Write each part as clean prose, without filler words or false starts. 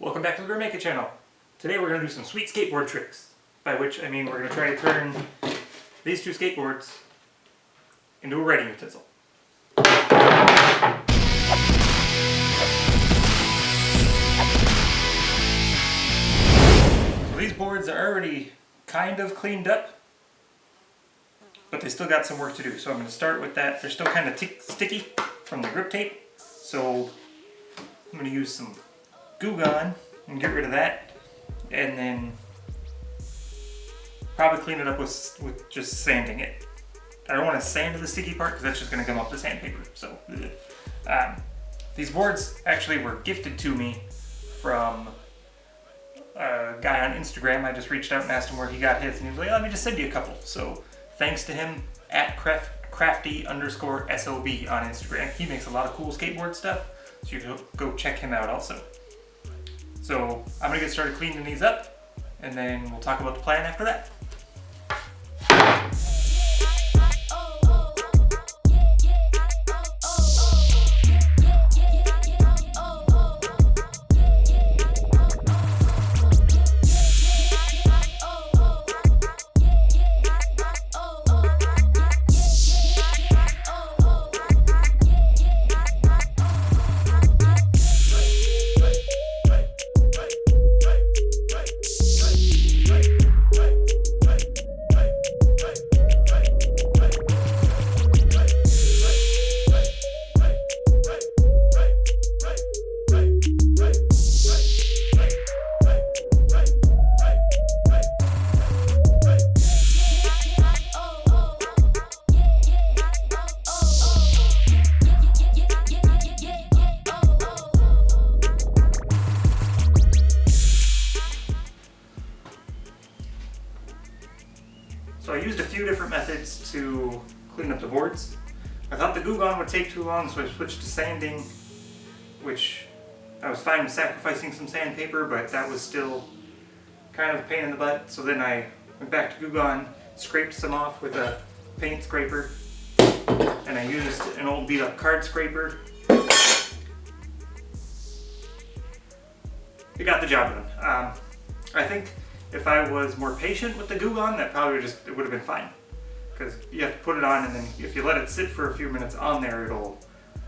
Welcome back to the Make It channel. Today we're going to do some sweet skateboard tricks. By which I mean we're going to try to turn these two skateboards into a writing utensil. So these boards are already kind of cleaned up, but they still got some work to do. So I'm going to start with that. They're still kind of sticky from the grip tape. So I'm going to use some Goo Gone and get rid of that, and then probably clean it up with just sanding it. I don't want to sand the sticky part because that's just going to come off the sandpaper. So these boards actually were gifted to me from a guy on Instagram. I just reached out and asked him where he got his, and he was like, "Let me just send you a couple." So thanks to him at crafty_SOB on Instagram. He makes a lot of cool skateboard stuff, so you can go check him out also. So I'm gonna get started cleaning these up, and then we'll talk about the plan after that. So I used a few different methods to clean up the boards. I thought the Goo Gone would take too long, so I switched to sanding, which I was fine with sacrificing some sandpaper, but that was still kind of a pain in the butt. So then I went back to Goo Gone, scraped some off with a paint scraper, and I used an old beat up card scraper. It got the job done. I think if I was more patient with the Goo Gone, that probably it would have been fine. Because you have to put it on, and then if you let it sit for a few minutes on there, it'll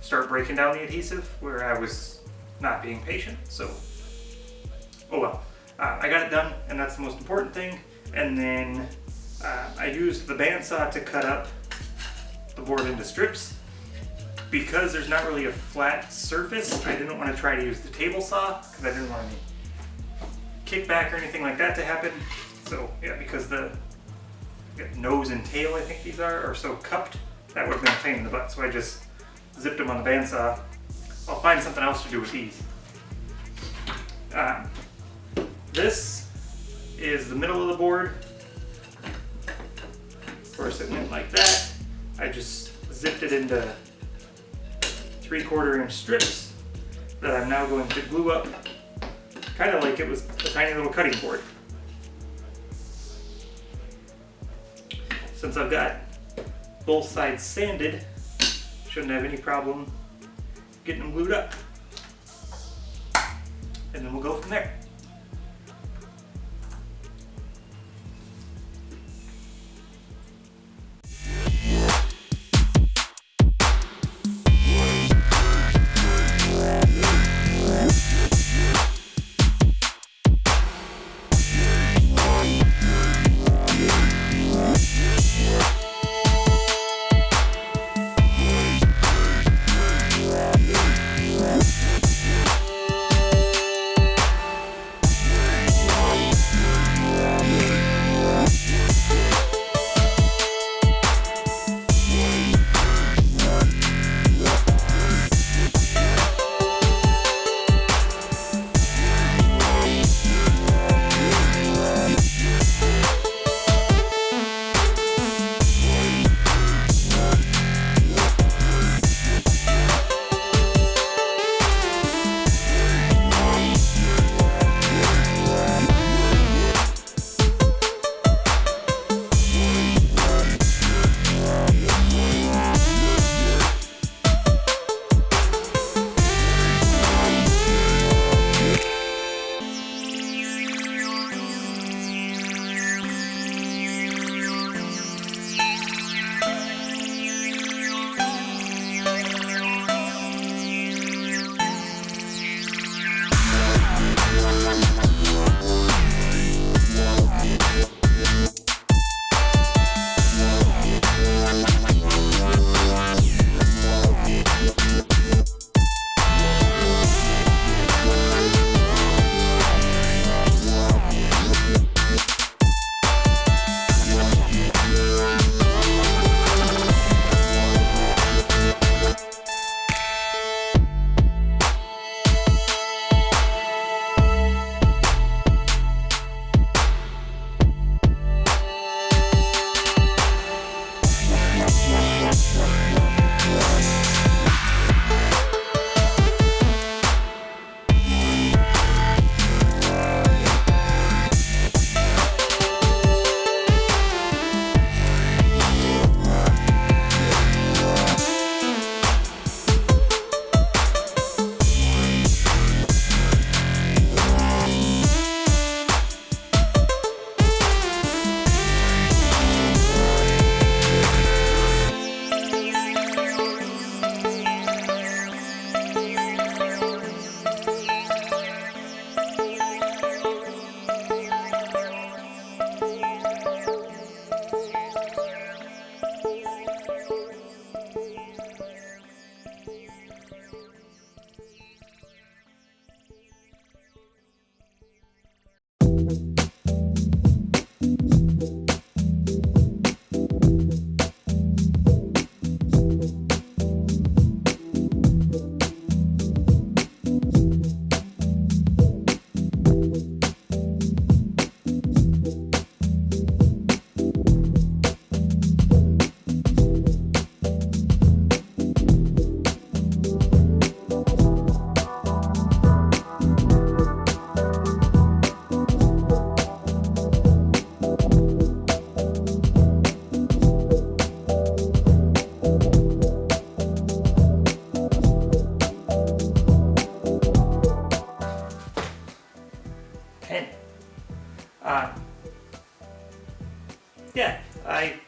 start breaking down the adhesive, where I was not being patient. So, oh well. I got it done, and that's the most important thing. And then I used the bandsaw to cut up the board into strips. Because there's not really a flat surface, I didn't want to try to use the table saw, because I didn't want any kickback or anything like that to happen. So yeah, because the nose and tail, I think these are so cupped, that would have been a pain in the butt. So I just zipped them on the bandsaw. I'll find something else to do with these. This is the middle of the board. Of course, it went like that. I just zipped it into 3/4 inch strips that I'm now going to glue up, kind of like it was a tiny little cutting board. Since I've got both sides sanded, shouldn't have any problem getting them glued up. And then we'll go from there.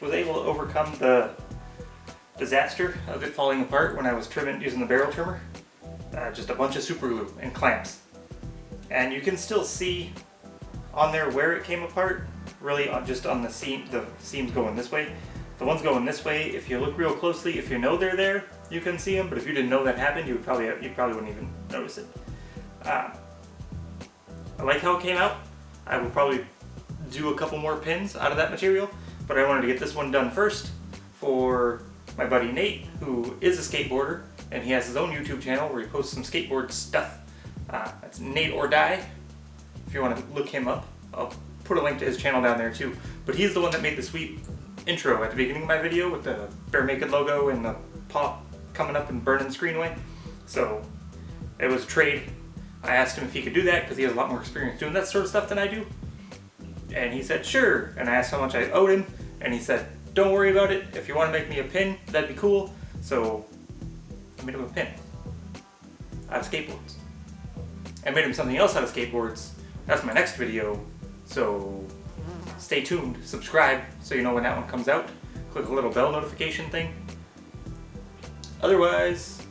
was able to overcome the disaster of it falling apart when I was trimming using the barrel trimmer. Just a bunch of super glue and clamps. And you can still see on there where it came apart, really just on the seams going this way. The ones going this way, if you look real closely, if you know they're there, you can see them, but if you didn't know that happened, you probably wouldn't even notice it. I like how it came out. I will probably do a couple more pins out of that material, but I wanted to get this one done first for my buddy Nate, who is a skateboarder, and he has his own YouTube channel where he posts some skateboard stuff. That's Nate or Die, if you want to look him up. I'll put a link to his channel down there too. But he's the one that made the sweet intro at the beginning of my video with the Bare Naked logo and the paw coming up and burning the screen away. So it was a trade. I asked him if he could do that because he has a lot more experience doing that sort of stuff than I do. And he said, sure. And I asked how much I owed him, and he said, don't worry about it. If you want to make me a pin, that'd be cool. So I made him a pin out of skateboards. I made him something else out of skateboards. That's my next video. So stay tuned, subscribe so you know when that one comes out. Click the little bell notification thing. Otherwise,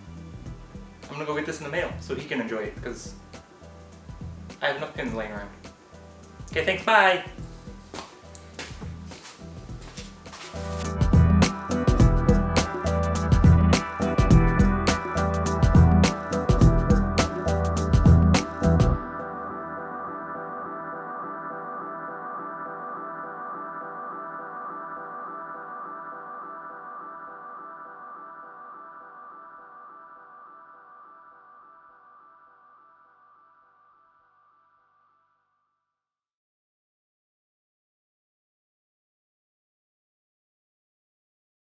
I'm gonna go get this in the mail so he can enjoy it because I have enough pins laying around. Okay, thanks, bye!